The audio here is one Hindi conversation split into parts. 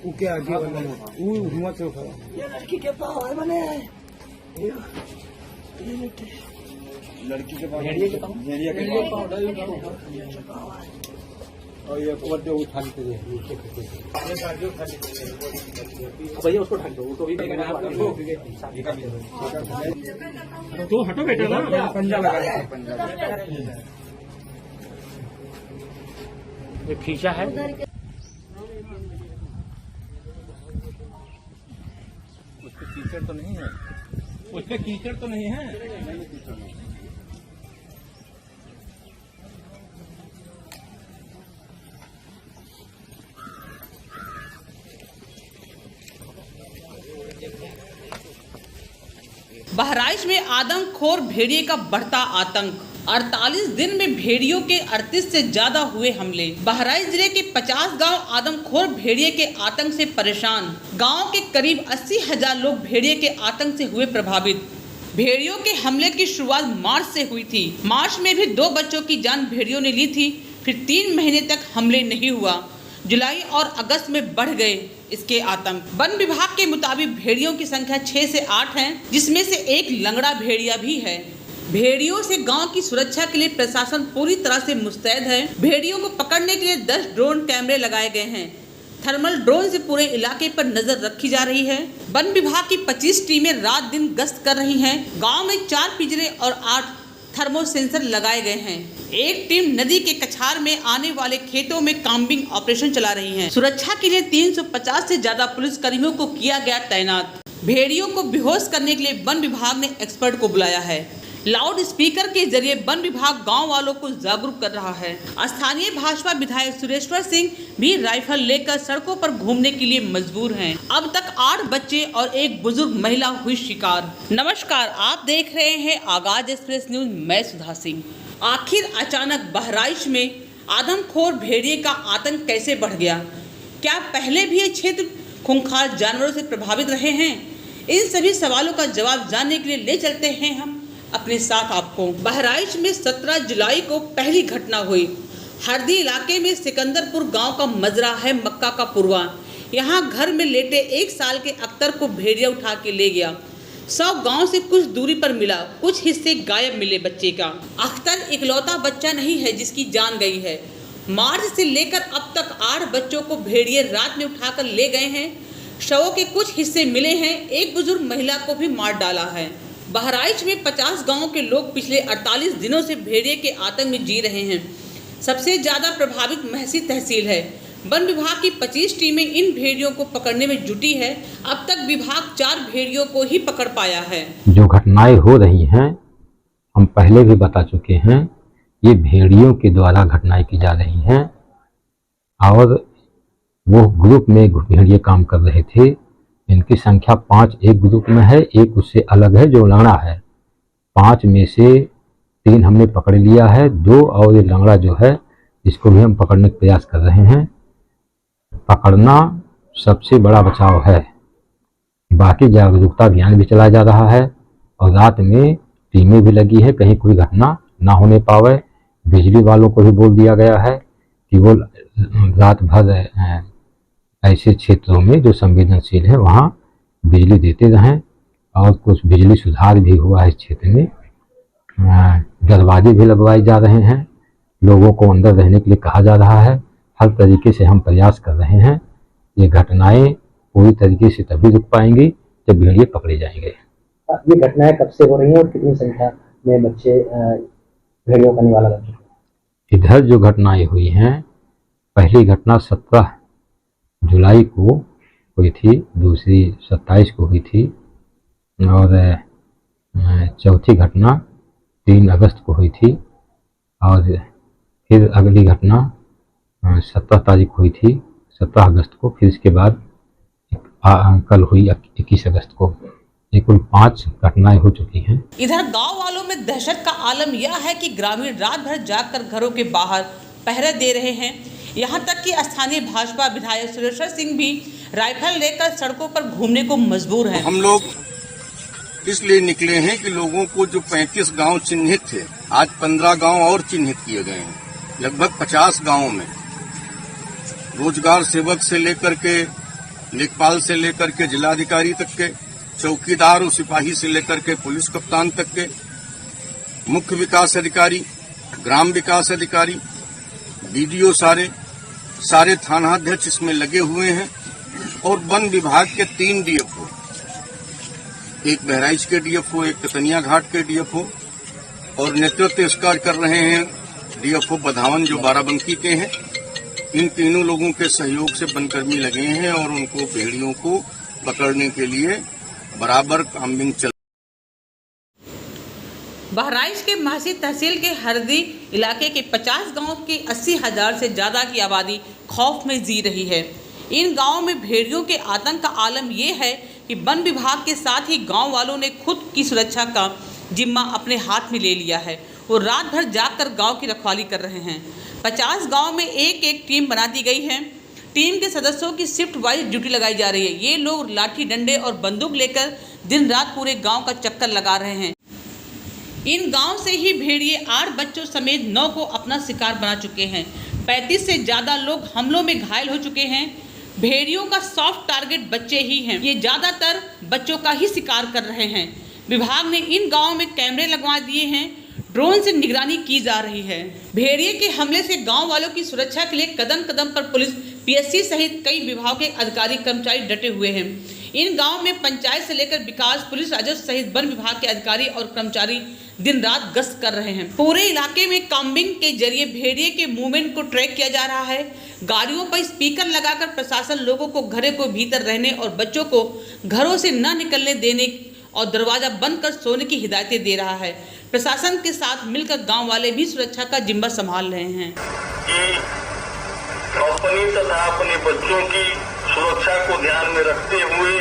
वो क्या आगे वाला वो हुआ से उठा ये लड़की के पाँव है बने लड़की के पाँव और ये ऊपर जो उठा लेते हैं भैया उसको ढक दो वो तो भी तो हटो बेटा ना पंजा लगा पंजा ये खींचा है। उसके कीचड़ तो नहीं है, उसमें कीचड़ तो नहीं है। बहराइच में आदमखोर भेड़िए का बढ़ता आतंक। 48 दिन में भेड़ियों के 38 से ज्यादा हुए हमले। बहराइच जिले के 50 गांव आदमखोर भेड़िए के आतंक से परेशान। गांव के करीब 80,000 लोग भेड़िए के आतंक से हुए प्रभावित। भेड़ियों के हमले की शुरुआत मार्च से हुई थी। मार्च में भी 2 बच्चों की जान भेड़ियों ने ली थी। फिर 3 महीने तक हमले नहीं हुआ। जुलाई और अगस्त में बढ़ गए इसके आतंक। वन विभाग के मुताबिक भेड़ियों की संख्या 6 से 8 है, जिसमें से एक लंगड़ा भेड़िया भी है। भेड़ियों से गांव की सुरक्षा के लिए प्रशासन पूरी तरह से मुस्तैद है। भेड़ियों को पकड़ने के लिए 10 ड्रोन कैमरे लगाए गए हैं। थर्मल ड्रोन से पूरे इलाके पर नजर रखी जा रही है। वन विभाग की 25 टीमें रात दिन गश्त कर रही हैं। गांव में 4 पिंजरे और 8 थर्मो सेंसर लगाए गए हैं। एक टीम नदी के कछार में आने वाले खेतों में काम्बिंग ऑपरेशन चला रही है। सुरक्षा के लिए 350 से ज्यादा पुलिस कर्मियों को किया गया तैनात। भेड़ियों को बेहोश करने के लिए वन विभाग ने एक्सपर्ट को बुलाया है। लाउड स्पीकर के जरिए वन विभाग गांव वालों को जागरूक कर रहा है। स्थानीय भाजपा विधायक सुरेश्वर सिंह भी राइफल लेकर सड़कों पर घूमने के लिए मजबूर हैं। अब तक 8 बच्चे और एक बुजुर्ग महिला हुई शिकार। नमस्कार, आप देख रहे हैं आगाज एक्सप्रेस न्यूज। मैं सुधा सिंह। आखिर अचानक बहराइच में आदमखोर भेड़िए का आतंक कैसे बढ़ गया? क्या पहले भी ये क्षेत्र खूंखार जानवरों से प्रभावित रहे हैं? इन सभी सवालों का जवाब जानने के लिए ले चलते हैं हम अपने साथ आपको। बहराइच में 17 जुलाई को पहली घटना हुई। हरदी इलाके में सिकंदरपुर गांव का मजरा है मक्का का पुरवा। यहां घर में लेटे 1 साल के अख्तर को भेड़िया उठा के ले गया। 100 गांव से कुछ दूरी पर मिला। कुछ हिस्से गायब मिले बच्चे का। अख्तर इकलौता बच्चा नहीं है जिसकी जान गई है। मार्च से लेकर अब तक 8 बच्चों को भेड़िए रात में उठाकर ले गए हैं। शवों के कुछ हिस्से मिले हैं। एक बुजुर्ग महिला को भी मार डाला है। बहराइच में 50 गांवों के लोग पिछले 48 दिनों से भेड़िए के आतंक में जी रहे हैं। सबसे ज्यादा प्रभावित महसी तहसील है। वन विभाग की 25 टीमें इन भेड़ियों को पकड़ने में जुटी है। अब तक विभाग 4 भेड़ियों को ही पकड़ पाया है। जो घटनाएं हो रही हैं हम पहले भी बता चुके हैं, ये भेड़ियों के द्वारा घटनाएं की जा रही हैं और वो ग्रुप में भेड़िए काम कर रहे थे। इनकी संख्या 5 एक ग्रुप में है, एक उससे अलग है जो लंगड़ा है। 5 में से 3 हमने पकड़ लिया है, 2 और ये लंगड़ा जो है इसको भी हम पकड़ने का प्रयास कर रहे हैं। पकड़ना सबसे बड़ा बचाव है। बाकी जागरूकता अभियान भी चलाया जा रहा है और रात में टीमें भी लगी है, कहीं कोई घटना ना होने पावे। बिजली वालों को भी बोल दिया गया है कि वो रात भर ऐसे क्षेत्रों में जो संवेदनशील है वहाँ बिजली देते रहें। और कुछ बिजली सुधार भी हुआ है इस क्षेत्र में। दरवाजे भी लगवाए जा रहे हैं। लोगों को अंदर रहने के लिए कहा जा रहा है। हर तरीके से हम प्रयास कर रहे हैं। ये घटनाएं पूरी तरीके से तभी रुक पाएंगी जब भेड़िए पकड़े जाएंगे। ये घटनाएं कब से हो रही हैं और कितनी संख्या में बच्चे भेड़ियों का निवाला लग चुके हैं? इधर जो घटनाएं हुई हैं, पहली घटना 17 जुलाई को हुई थी, दूसरी 27 को हुई थी और चौथी घटना 3 अगस्त को हुई थी और फिर अगली घटना 17 तारीख को हुई थी, 17 अगस्त को। फिर इसके बाद कल हुई 21 अगस्त को। ये कुल 5 घटनाएं हो चुकी हैं। इधर गांव वालों में दहशत का आलम यह है कि ग्रामीण रात भर जागकर घरों के बाहर पहरे दे रहे हैं। यहाँ तक कि स्थानीय भाजपा विधायक सुरेश्वर सिंह भी राइफल लेकर सड़कों पर घूमने को मजबूर हैं। हम लोग इसलिए निकले हैं कि लोगों को जो 35 गांव चिन्हित थे, आज 15 गांव और चिन्हित किए गए हैं। लगभग 50 गांवों में रोजगार सेवक से लेकर के लेखपाल से लेकर के जिलाधिकारी तक के, चौकीदार और सिपाही से लेकर के पुलिस कप्तान तक के, मुख्य विकास अधिकारी, ग्राम विकास अधिकारी, बीडीओ सारे थानाध्यक्ष इसमें लगे हुए हैं और वन विभाग के 3 डीएफओ, एक बहराइच के डीएफओ, एक कतनिया घाट के डीएफओ और नेतृत्व इसका कर रहे हैं डीएफओ बधावन जो बाराबंकी के हैं। इन तीनों लोगों के सहयोग से वनकर्मी लगे हैं और उनको भेड़ियों को पकड़ने के लिए बराबर कामबिंग चल। बहराइच के महसी तहसील के हरदी इलाके के 50 गांव की 80,000 से ज्यादा की आबादी खौफ में जी रही है। इन गांवों में भेड़ियों के आतंक का आलम यह है कि वन विभाग के साथ ही गांव वालों ने खुद की सुरक्षा का जिम्मा अपने हाथ में ले लिया है। वो रात भर जागकर गांव की रखवाली कर रहे हैं। 50 गांव में एक टीम बना दी गई है। टीम के सदस्यों की शिफ्ट वाइज ड्यूटी लगाई जा रही है। ये लोग लाठी डंडे और बंदूक लेकर दिन रात पूरे गांव का चक्कर लगा रहे हैं। इन गांव से ही भेड़िए 8 बच्चों समेत 9 को अपना शिकार बना चुके हैं। 35 से ज़्यादा लोग हमलों में घायल हो चुके हैं। भेड़ियों का सॉफ्ट टारगेट बच्चे ही हैं। ये ज़्यादातर बच्चों का ही शिकार कर रहे हैं। विभाग ने इन गांवों में कैमरे लगवा दिए हैं। ड्रोन से निगरानी की जा रही है। भेड़िए के हमले से गांव वालों की सुरक्षा के लिए कदम कदम पर पुलिस, पीएससी सहित कई विभाग के अधिकारी कर्मचारी डटे हुए हैं। इन गांव में पंचायत से लेकर विकास, पुलिस, राजस्व सहित वन विभाग के अधिकारी और कर्मचारी दिन रात गश्त कर रहे हैं। पूरे इलाके में काम्बिंग के जरिए भेड़िए के मूवमेंट को ट्रैक किया जा रहा है। गाड़ियों पर स्पीकर लगाकर प्रशासन लोगों को घरों को भीतर रहने और बच्चों को घरों से न निकलने देने और दरवाजा बंद कर सोने की हिदायतें दे रहा है। प्रशासन के साथ मिलकर गांव वाले भी सुरक्षा का जिम्मा संभाल रहे हैं। अपनी तथा अपने बच्चों की सुरक्षा को ध्यान में रखते हुए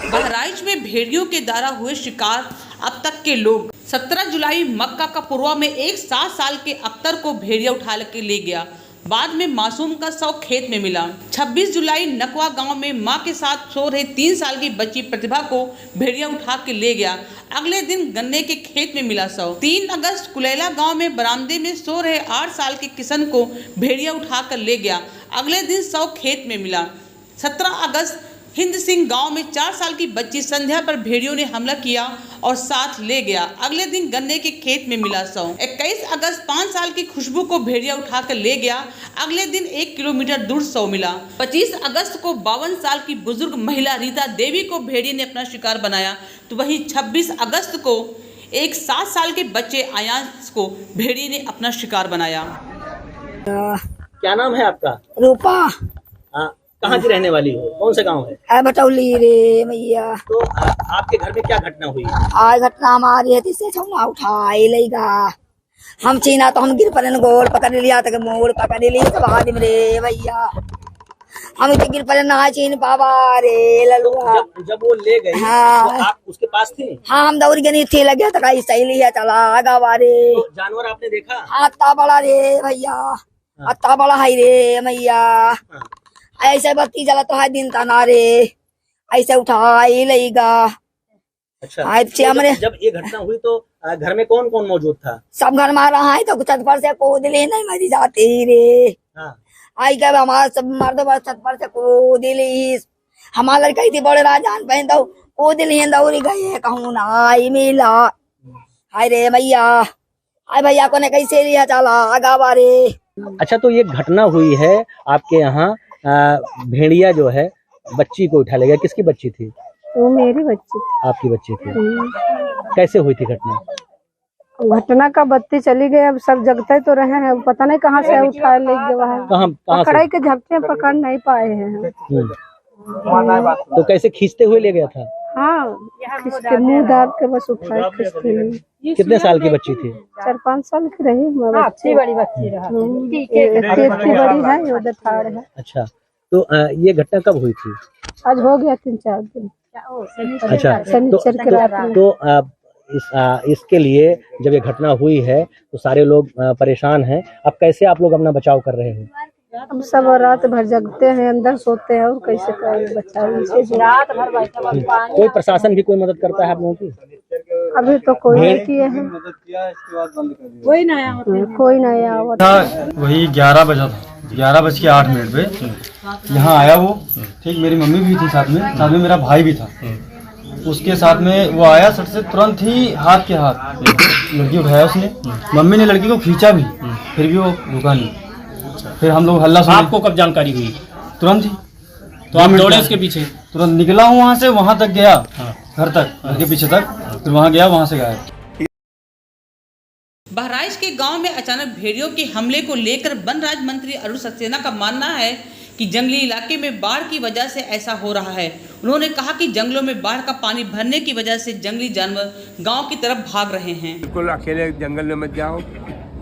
बहराइच में भेड़ियों के द्वारा हुए शिकार अब तक के लोग 17 जुलाई मक्का का पुरवा में एक 7 साल के अख्तर को भेड़िया उठा के ले गया। बाद में मासूम का शव खेत में मिला। 26 जुलाई नकवा गांव में मां के साथ सो रहे 3 साल की बच्ची प्रतिभा को भेड़िया उठा के ले गया। अगले दिन गन्ने के खेत में मिला शव। 3 अगस्त कुलेला गांव में बरामदे में सो रहे 8 साल के किशन को भेड़िया उठा कर ले गया। अगले दिन शव खेत में मिला। 17 अगस्त हिंद सिंह गांव में 4 साल की बच्ची संध्या पर भेड़ियों ने हमला किया और साथ ले गया। अगले दिन गन्ने के खेत में मिला शव। 21 अगस्त 5 साल की खुशबू को भेड़िया उठाकर ले गया। अगले दिन 1 किलोमीटर दूर शव मिला। 25 अगस्त को 52 साल की बुजुर्ग महिला रीता देवी को भेड़िए ने अपना शिकार बनाया। तो वहीं 26 अगस्त को एक 7 साल के बच्चे आयांश को भेड़िए ने अपना शिकार बनाया। क्या नाम है आपका? रूपा। कहाँ की रहने वाली हो? कौन सा गांव है? बटौली रे मैया। तो आपके घर में क्या घटना हुई? आज घटना हमारी है, तिसे छौना उठाई लेगा। हम चीना तो हम गिर पड़े, गोल पकड़ लिया तक मोड़ पकड़ लिया तो बहा रे भैया। हम इतने गिर पड़े ना चीन पावा रे ललुआ। जब वो ले गए हाँ, तो आप उसके पास थे? हाँ, हम दौड़ गए थे, लगे तो कहीं सही लिया चला गावा रे। तो जानवर आपने देखा? अत्ता बड़ा रे भैया, अत्ता बड़ा है रे मैया। ऐसे बत्ती जला तो है दिन तना रे, ऐसे उठाई लेगा। अच्छा, तो जब ये घटना हुई तो घर में कौन कौन मौजूद था? सब घर में रहा है, तो छत पर से कूद ले नहीं मरी जाती रे। हाँ। आई क्या हमारा सब मर्द छत पर से कूद ली। हमारा लड़का थी बड़े राजान पहन दो कूद ली, दौड़ी गए कहूँ ना आई मिला। हाय रे मैया, हाय भैया को ने कैसे लिया चला गावा रे। अच्छा, तो ये घटना हुई है आपके यहाँ, भेड़िया जो है बच्ची को उठा ले गया। किसकी बच्ची थी? वो मेरी बच्ची। आपकी बच्ची थी। कैसे हुई थी घटना? घटना का बत्ती चली गई, अब सब जगते तो रहे हैं, पता नहीं कहाँ से उठा ले गया है। पकड़ाई के झपटे पकड़ नहीं पाए हैं। तो कैसे खींचते हुए ले गया था? हाँ, खींचते मुंह दाब के बस उठाए खींचते। कितने साल की बच्ची थी? 4-5 साल की रही बच्ची। बड़ी बच्ची इतनी बड़ी है, उधर ठाड़ है। अच्छा, तो ये घटना कब हुई थी? आज हो गया 3-4 दिन। अच्छा, तो इसके लिए जब ये घटना हुई है तो सारे लोग परेशान हैं। अब कैसे आप लोग अपना बचाव कर रहे हैं? हम सब रात भर जगते हैं, अंदर सोते हैं, और कैसे करें बचाव? रात भर कोई प्रशासन भी कोई मदद करता है आप लोगों की? अभी तो कोई नहीं किए हैं, कोई नहीं आया। वही 11 बजा था, 11:08 पे यहाँ आया वो। ठीक, मेरी मम्मी भी थी साथ में मेरा भाई भी था। उसके साथ में वो आया, सट से तुरंत ही हाथ के हाथ लड़की उठाया उसने। मम्मी ने लड़की को खींचा भी, फिर भी वो रुका नहीं। फिर हम लोग हल्ला सुना। आपको कब जानकारी हुई? तुरंत ही। तो आप दौड़े उसके पीछे? तुरंत निकला हूँ वहाँ से, वहाँ तक गया, घर तक, घर के पीछे तक, फिर वहाँ गया, वहाँ से गायब। बहराइच के गांव में अचानक भेड़ियों के हमले को लेकर वन राज्य मंत्री अरुण सक्सेना का मानना है कि जंगली इलाके में बाढ़ की वजह से ऐसा हो रहा है। उन्होंने कहा कि जंगलों में बाढ़ का पानी भरने की वजह से जंगली जानवर गांव की तरफ भाग रहे हैं। बिल्कुल अकेले जंगल में मत जाओ,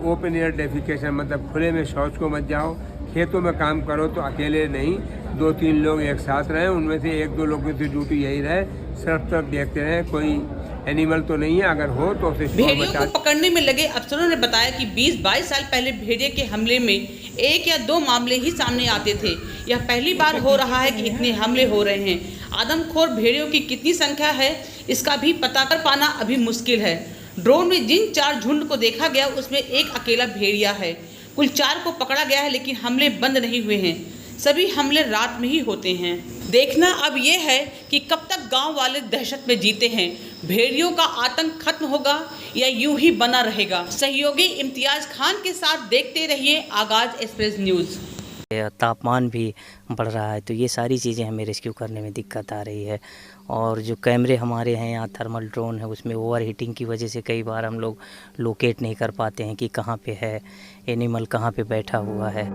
ओपन एयर डेफिकेशन मतलब खुले में शौच को मत जाओ। खेतों में काम करो तो अकेले नहीं, 2-3 लोग एक साथ रहें, उनमें से 1-2 लोगों की ड्यूटी यही रहे, सिर्फ तरफ देखते रहें कोई एनिमल तो नहीं है, अगर हो तो उसे भेड़ियों को पकड़ने में लगे अफसरों ने बताया कि 20-22 साल पहले भेड़िए के हमले में 1 या 2 मामले ही सामने आते थे। यह पहली बार हो रहा है कि इतने हमले हो रहे हैं। आदमखोर भेड़ियों की कितनी संख्या है इसका भी पता कर पाना अभी मुश्किल है। ड्रोन में जिन 4 झुंड को देखा गया उसमें एक अकेला भेड़िया है। कुल 4 को पकड़ा गया है, लेकिन हमले बंद नहीं हुए हैं। सभी हमले रात में ही होते हैं। देखना अब ये है कि कब तक गांव वाले दहशत में जीते हैं। भेड़ियों का आतंक खत्म होगा या यूं ही बना रहेगा। सहयोगी इम्तियाज खान के साथ देखते रहिए आगाज एक्सप्रेस न्यूज़। तापमान भी बढ़ रहा है, तो ये सारी चीज़ें हमें रेस्क्यू करने में दिक्कत आ रही है। और जो कैमरे हमारे हैं यहाँ, थर्मल ड्रोन है, उसमें ओवर हीटिंग की वजह से कई बार हम लोग लोकेट नहीं कर पाते हैं कि कहाँ पे है एनिमल, कहाँ पे बैठा हुआ है।